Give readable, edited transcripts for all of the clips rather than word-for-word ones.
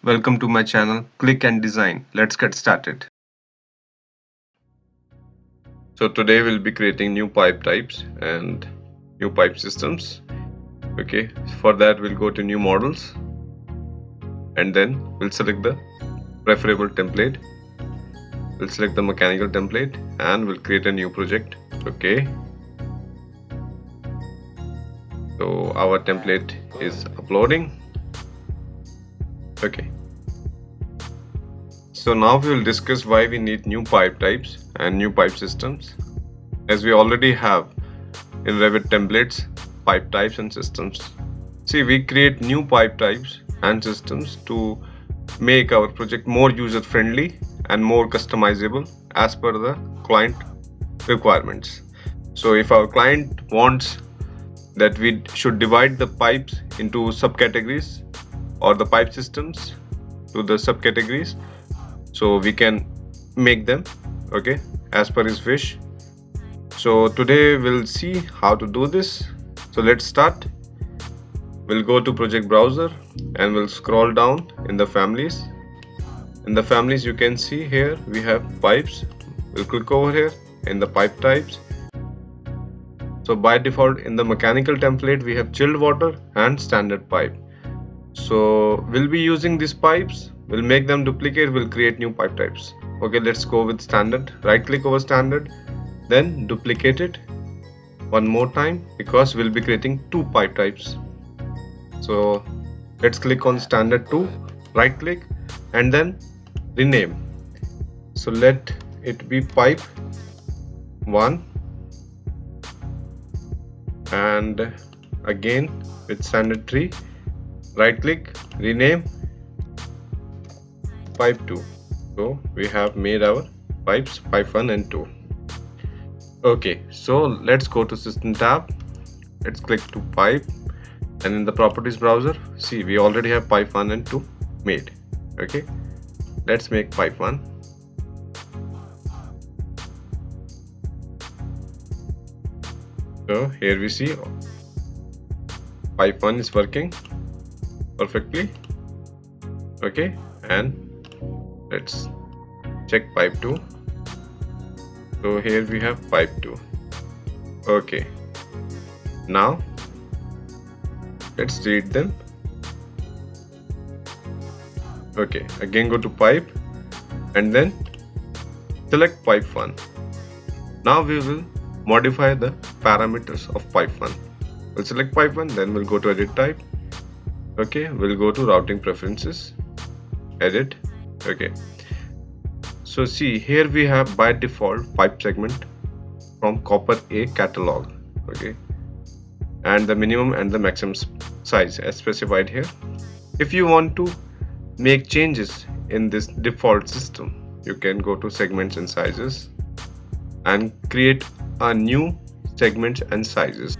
Welcome to my channel Click and Design. Let's get started. So today we'll be creating new pipe types and new pipe systems. Okay, for that we'll go to new models and then we'll select the preferable template. We'll select the mechanical template and we'll create a new project. Okay, so our template is uploading. Okay, so now we will discuss why we need new pipe types and new pipe systems, as we already have in Revit templates pipe types and systems. See, we create new pipe types and systems to make our project more user friendly and more customizable as per the client requirements. So if our client wants that we should divide the pipes into subcategories or the pipe systems to the subcategories, so we can make them, okay, as per his wish. So today we'll see how to do this. So let's start. We'll go to project browser and we'll scroll down in the families. In the families, you can see here we have pipes. We'll click over here in the pipe types. So by default in the mechanical template we have chilled water and standard pipe. So we'll be using these pipes. We'll make them duplicate. We'll create new pipe types. Okay, let's go with standard. Right click over standard, then duplicate it one more time because we'll be creating two pipe types. So let's click on standard 2, right click and then rename. So let it be pipe 1 and again with standard 3, right click, rename pipe 2. So we have made our pipes pipe 1 and 2. Okay, so let's go to system tab. Let's click to pipe and in the properties browser, see, we already have pipe 1 and 2 made. Okay, let's make pipe 1. So here we see pipe 1 is working perfectly. Okay, and let's check pipe 2. So here we have pipe 2. Okay, now let's delete them. Okay, again go to pipe and then select pipe 1. Now we will modify the parameters of pipe 1. We'll select pipe 1, then we'll go to edit type. Okay, we'll go to routing preferences, edit. Okay, so see, here we have by default pipe segment from copper A catalog. Okay, and the minimum and the maximum size as specified here. If you want to make changes in this default system, you can go to segments and sizes and create a new segments and sizes.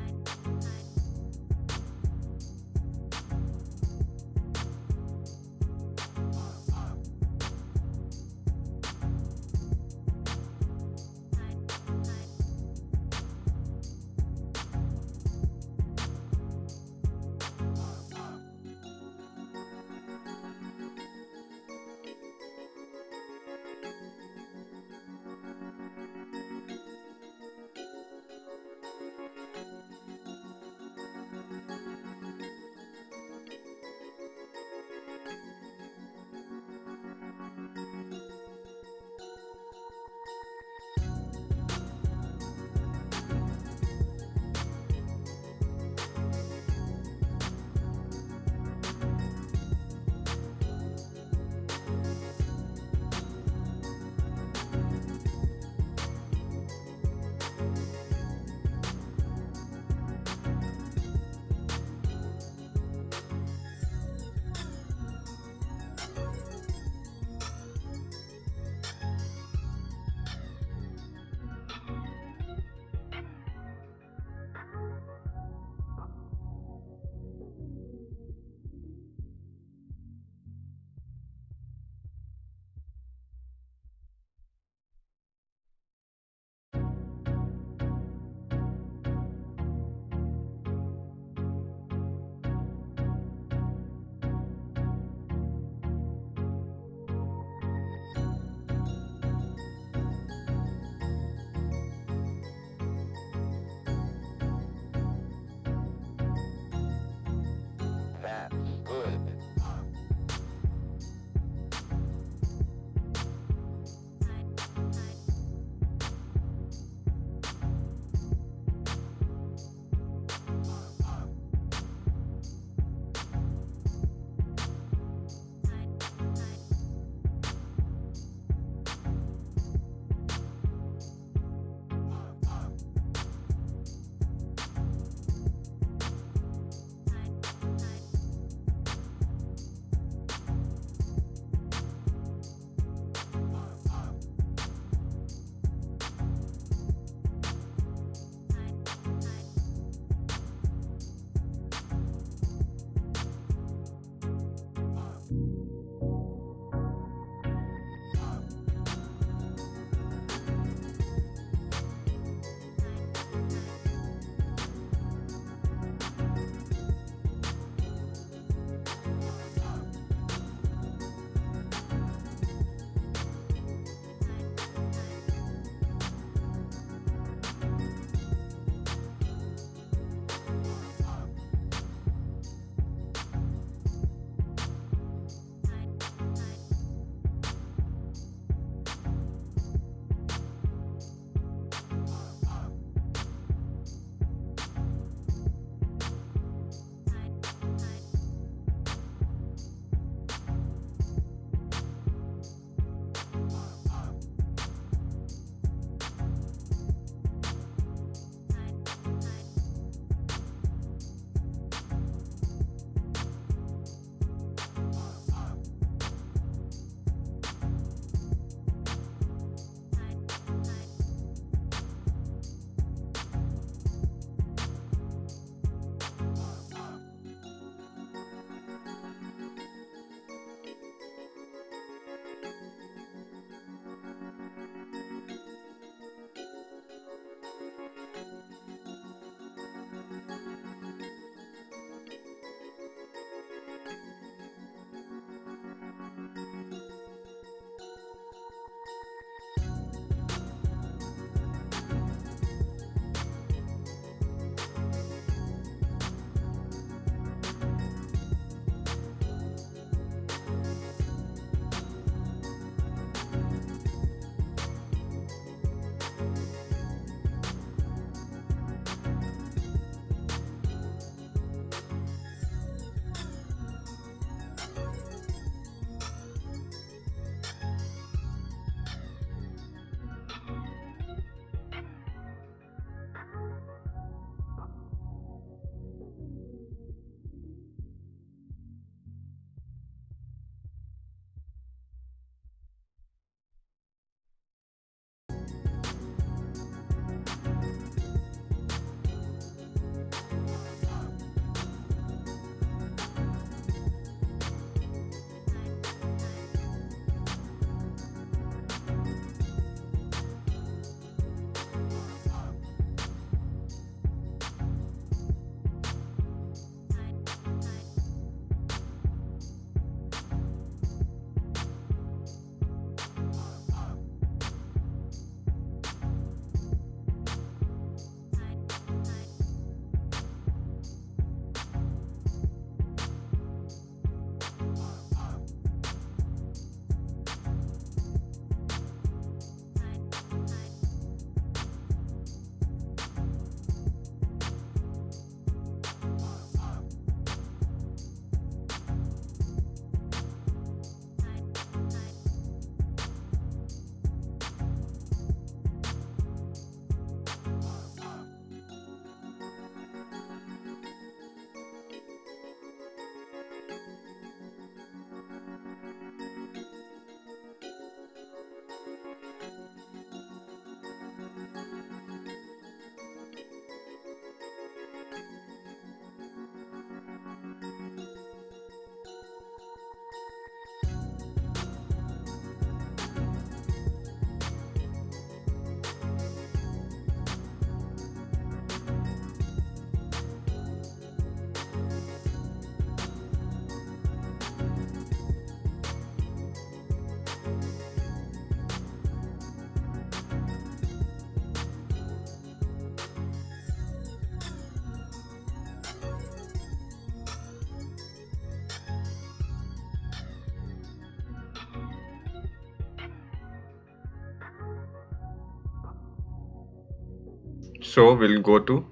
So we'll go to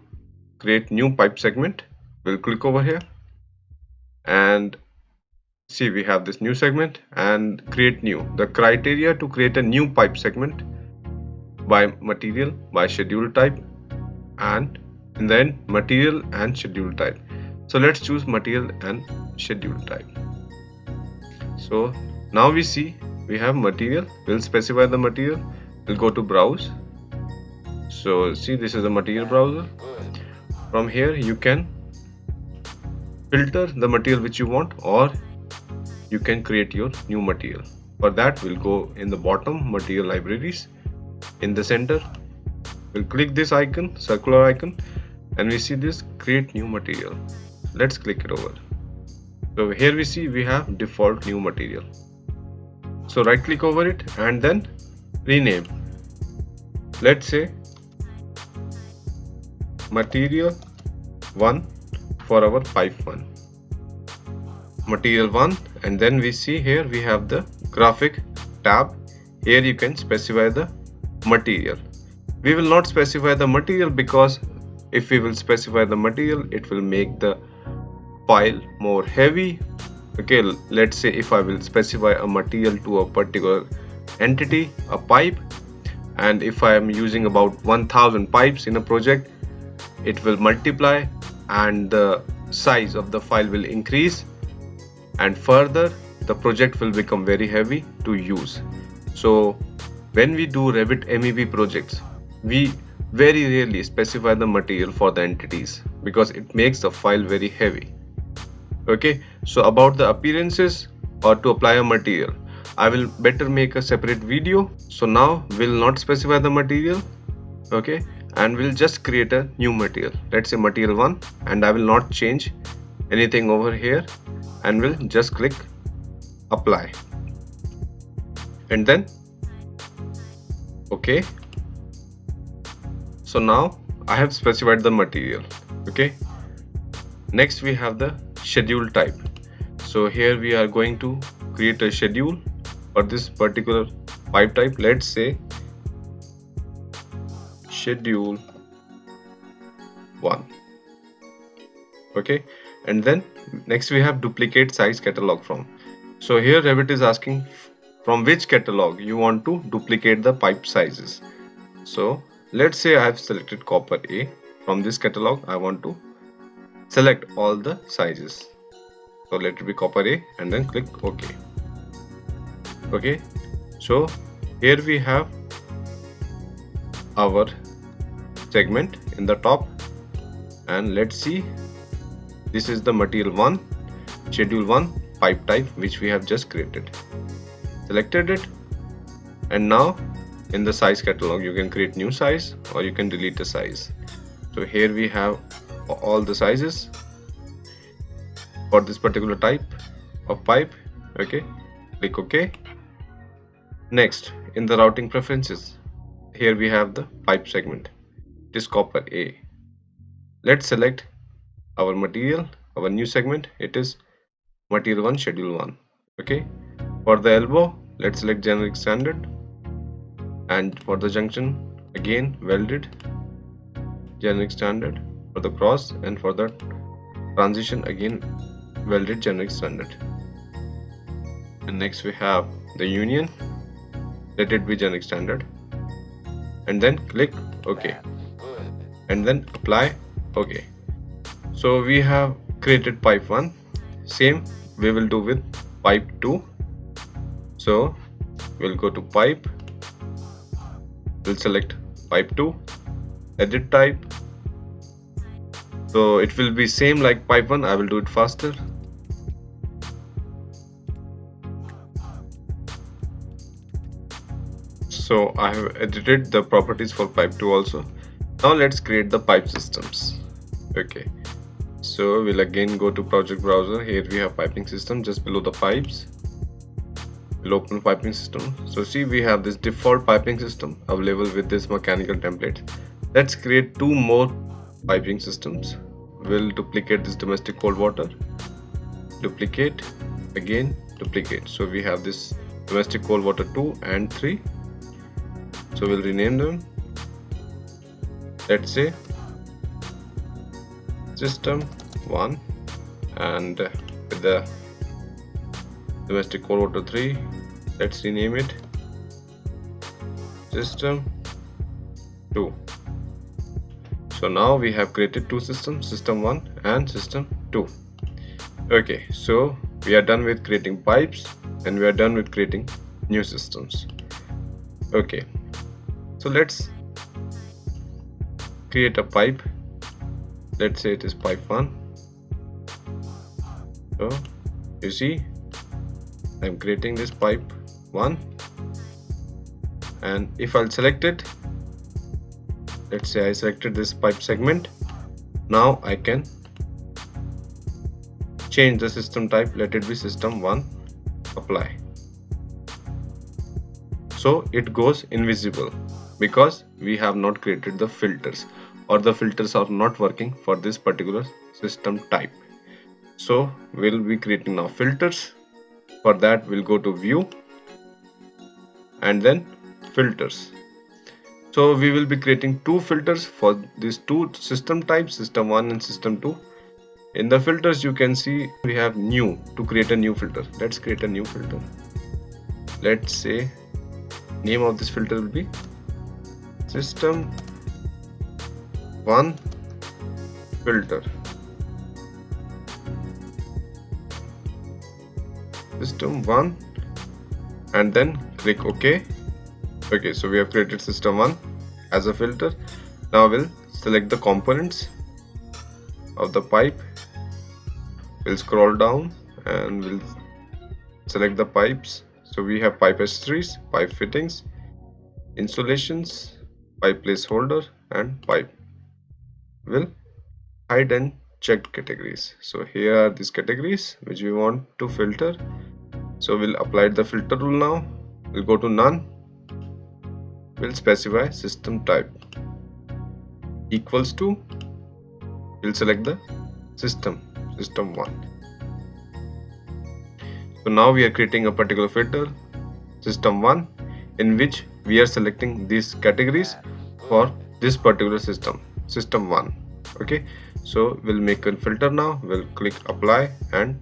create new pipe segment. We'll click over here and see we have this new segment and create new. The criteria to create a new pipe segment: by material, by schedule type, and in the end material and schedule type. So let's choose material and schedule type. So now we see we have material. We'll specify the material. We'll go to browse. So see, this is the material browser. From here you can filter the material which you want, or you can create your new material. For that we'll go in the bottom, material libraries. In the center we'll click this icon, circular icon, and we see this create new material. Let's click it over. So here we see we have default new material. So right click over it and then rename. Let's say material 1 for our pipe 1. Material 1, and then we see here we have the graphic tab. Here you can specify the material. We will not specify the material because if we will specify the material, it will make the file more heavy. Okay, let's say if I will specify a material to a particular entity, a pipe, and if I am using about 1000 pipes in a project, it will multiply and the size of the file will increase, and further the project will become very heavy to use. So when we do Revit MEP projects, we very rarely specify the material for the entities because it makes the file very heavy. Okay, so about the appearances or to apply a material, I will better make a separate video. So now we'll not specify the material, okay, and we'll just create a new material. Let's say material 1, and I will not change anything over here, and we'll just click apply and then okay. So now I have specified the material. Okay, next we have the schedule type. So here we are going to create a schedule for this particular pipe type. Let's say schedule 1. Okay, and then next we have duplicate size catalog from. So here Revit is asking from which catalog you want to duplicate the pipe sizes. So let's say I have selected copper A. From this catalog I want to select all the sizes. So let it be copper A and then click OK. Okay, so here we have our segment in the top, and let's see, this is the material 1, schedule 1, pipe type which we have just created. Selected it, and now in the size catalog you can create new size or you can delete the size. So here we have all the sizes for this particular type of pipe. Okay, click OK. Next, in the routing preferences, here we have the pipe segment. It is copper A. Let's select our material, our new segment. It is material 1, schedule 1. Okay, for the elbow let's select generic standard, and for the junction again welded generic standard, for the cross and for the transition again welded generic standard. And next we have the union, let it be generic standard, and then click OK and then apply. OK, so we have created pipe 1. Same we will do with pipe 2. So we'll go to pipe, we'll select pipe 2, edit type. So it will be same like pipe 1. I will do it faster. So I have edited the properties for pipe 2 also. Now let's create the pipe systems. Okay, so we'll again go to project browser. Here we have piping system. Just below the pipes we'll open piping system. So see, we have this default piping system available with this mechanical template. Let's create 2 more piping systems. We'll duplicate this domestic cold water, duplicate, again duplicate. So we have this domestic cold water 2 and 3. So we'll rename them. let's say system 1, and with the domestic core water 3, let's rename it system 2. So now we have created two systems, system 1 and system 2. Okay, so we are done with creating pipes and we are done with creating new systems. Okay, so let's create a pipe. Let's say it is pipe 1. So you see, I'm creating this pipe 1, and if I'll select it, let's say I selected this pipe segment. Now I can change the system type, let it be system 1, apply. So it goes invisible because we have not created the filters, or the filters are not working for this particular system type. So we'll be creating now filters. For that we'll go to view and then filters. So we will be creating two filters for these two system types, system 1 and system 2. In the filters you can see we have new, to create a new filter. Let's create a new filter. Let's say name of this filter will be system 1 filter. System 1, and then click OK. Okay, so we have created system 1 as a filter. Now we'll select the components of the pipe. We'll scroll down and we'll select the pipes. So we have pipe accessories, pipe fittings, insulations, pipe placeholder, and pipe. We'll hide and checked categories. So here are these categories which we want to filter. So we'll apply the filter rule now. We'll go to none. We'll specify system type equals to, we'll select the system 1. So now we are creating a particular filter, system 1, in which we are selecting these categories for this particular system 1. Okay, so we'll make a filter now. We'll click apply and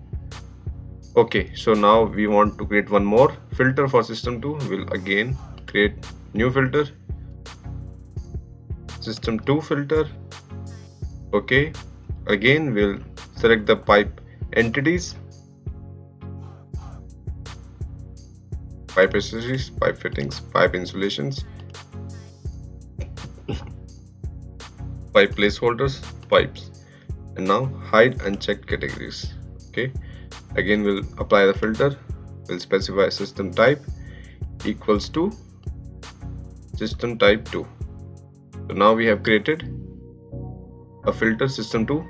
okay. So now we want to create one more filter for system 2. We'll again create new filter, system 2 filter. Okay, again we'll select the pipe entities, pipe accessories, pipe fittings, pipe insulations, pipe placeholders, pipes, and now hide unchecked categories. Okay, again we'll apply the filter. We'll specify system type equals to system type 2. So now we have created a filter system 2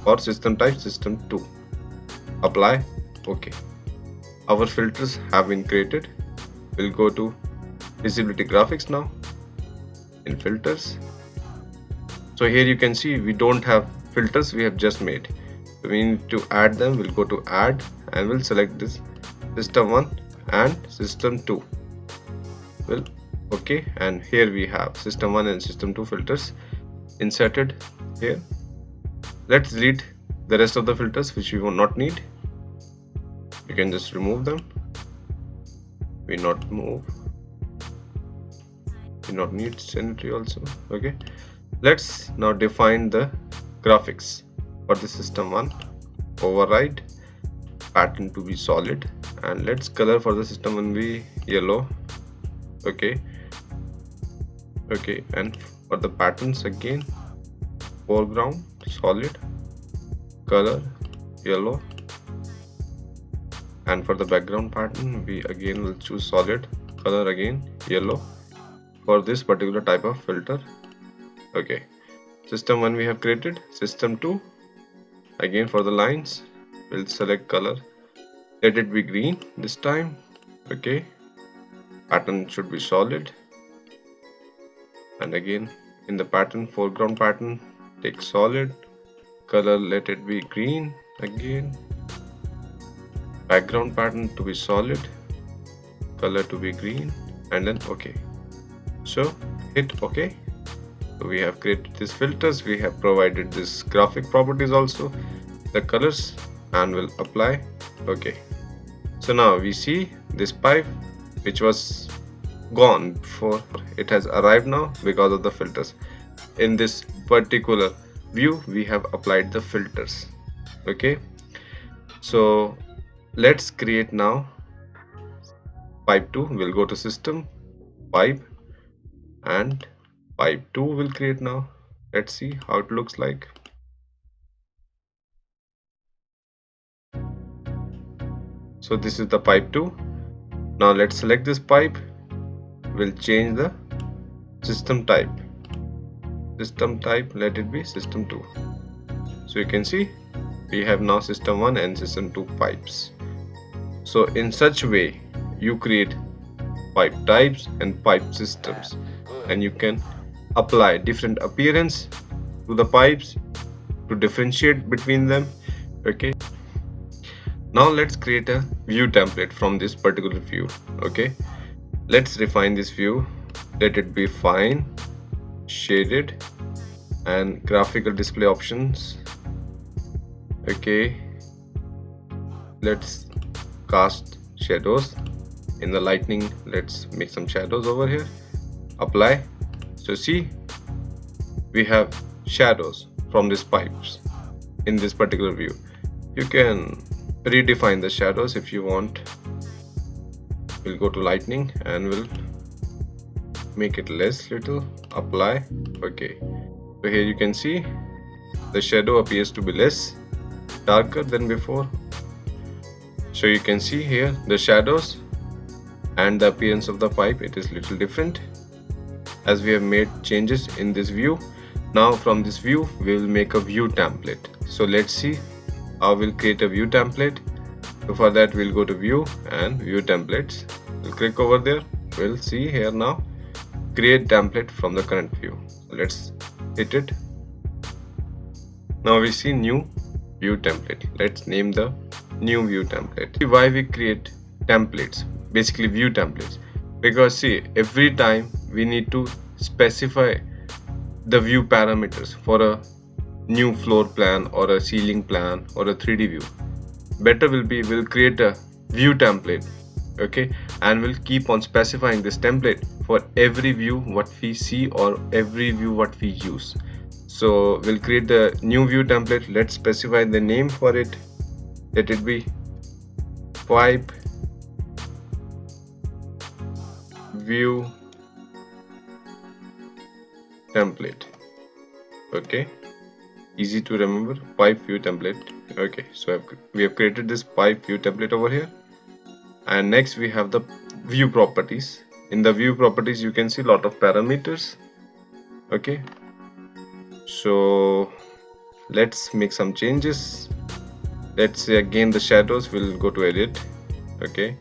for system type system 2. Apply. Okay, our filters have been created. We'll go to visibility graphics now in filters. So here you can see we don't have filters, we have just made. So we need to add them. We'll go to add and we'll select this system 1 and system 2. Well, okay, and here we have system 1 and system 2 filters inserted here. Let's delete the rest of the filters which we will not need. You can just remove them. We not need sanitary also. Okay, let's now define the graphics for the system 1. Override pattern to be solid, and let's color for the system 1 be yellow. Okay, and for the patterns again, foreground solid, color yellow, and for the background pattern we again will choose solid, color again yellow for this particular type of filter. Okay, system 1 we have created. System 2, again for the lines we'll select color, let it be green this time. Okay, pattern should be solid, and again in the pattern, foreground pattern, take solid, color let it be green again, background pattern to be solid, color to be green, and then okay. So hit OK. So we have created these filters, we have provided this graphic properties also, the colors, and we'll apply. Okay, so now we see this pipe which was gone before, it has arrived now because of the filters. In this particular view we have applied the filters. Okay, so let's create now pipe 2. We'll go to system, pipe, and pipe 2 will create now. Let's see how it looks like. So this is the pipe 2. Now let's select this pipe. We'll change the system type. System type, let it be system 2. So you can see we have now system 1 and system 2 pipes. So in such way you create pipe types and pipe systems, and you can apply different appearance to the pipes to differentiate between them. Okay, now let's create a view template from this particular view. Okay, let's refine this view. Let it be fine, shaded, and graphical display options. Okay, let's cast shadows. In the lightning, let's make some shadows over here. Apply. So see, we have shadows from these pipes in this particular view. You can redefine the shadows if you want. We'll go to lightning and we'll make it less little. Apply. Okay, so here you can see the shadow appears to be less darker than before. So you can see here the shadows and the appearance of the pipe, it is little different as we have made changes in this view. Now from this view we will make a view template. So let's see how we'll create a view template. So for that we'll go to view and view templates. We'll click over there. We'll see here now create template from the current view. So let's hit it. Now we see new view template. Let's name the new view template. See why we create templates, basically view templates, because see, every time we need to specify the view parameters for a new floor plan or a ceiling plan or a 3D view. Better will be we'll create a view template. Okay, and we'll keep on specifying this template for every view what we see or every view what we use. So we'll create the new view template. Let's specify the name for it. Let it be pipe view template. Okay, easy to remember, pipe view template. Okay, so we have created this pipe view template over here, and next we have the view properties. In the view properties you can see a lot of parameters. Okay, so let's make some changes. Let's say again the shadows, we'll go to edit. Okay,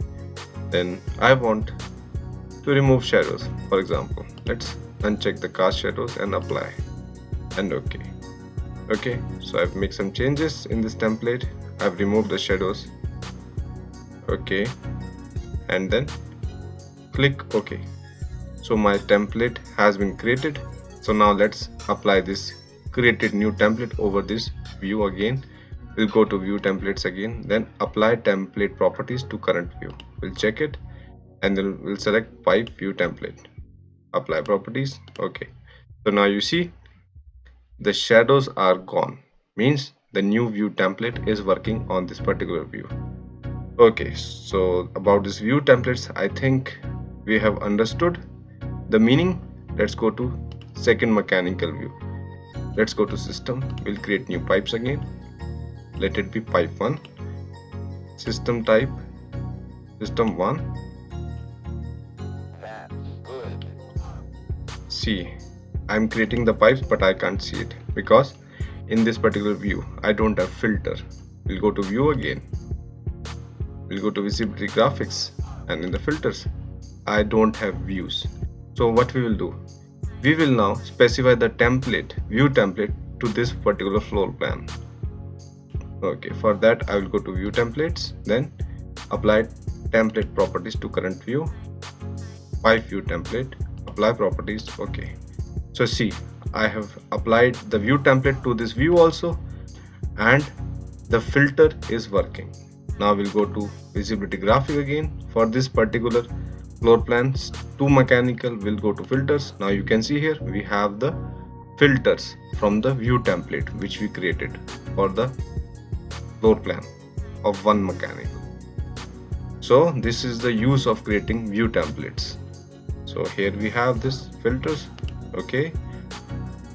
then I want to remove shadows. For example, let's uncheck the cast shadows and apply, and okay. Okay, so I've made some changes in this template. I've removed the shadows. Okay, and then click OK. So my template has been created. So now let's apply this created new template over this view again. We'll go to view templates again, then apply template properties to current view. We'll check it and then we'll select pipe view template, apply properties. Okay, so now you see the shadows are gone, means the new view template is working on this particular view. Okay, so about this view templates, I think we have understood the meaning. Let's go to second mechanical view. Let's go to system. We'll create new pipes again. Let it be pipe 1. System type system 1. See, I'm creating the pipes but I can't see it because in this particular view I don't have filter. We'll go to view again. We'll go to visibility graphics, and in the filters I don't have views. So what we will do, we will now specify the template, view template, to this particular floor plan. Okay, for that I will go to view templates, then apply template properties to current view, pipe view template, apply properties. Okay, so see, I have applied the view template to this view also, and the filter is working. Now we'll go to visibility graphic again. For this particular floor plans, 2 mechanical, we'll go to filters. Now you can see here we have the filters from the view template which we created for the floor plan of 1 mechanical. So this is the use of creating view templates. So here we have this filters, okay,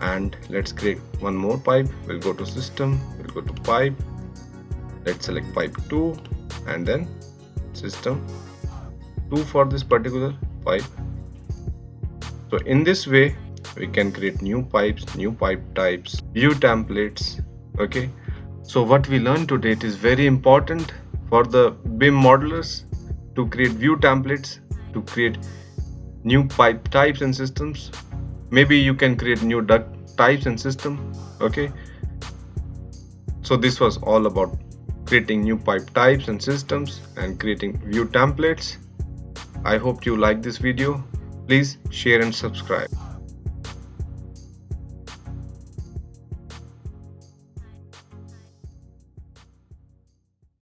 and let's create one more pipe. We'll go to system, we'll go to pipe, let's select pipe 2 and then system 2 for this particular pipe. So in this way we can create new pipes, new pipe types, view templates, okay. So what we learned today, it is very important for the BIM modelers to create view templates, to create new pipe types and systems. Maybe you can create new duct types and system, okay. So this was all about creating new pipe types and systems and creating view templates. I hope you like this video. Please share and subscribe.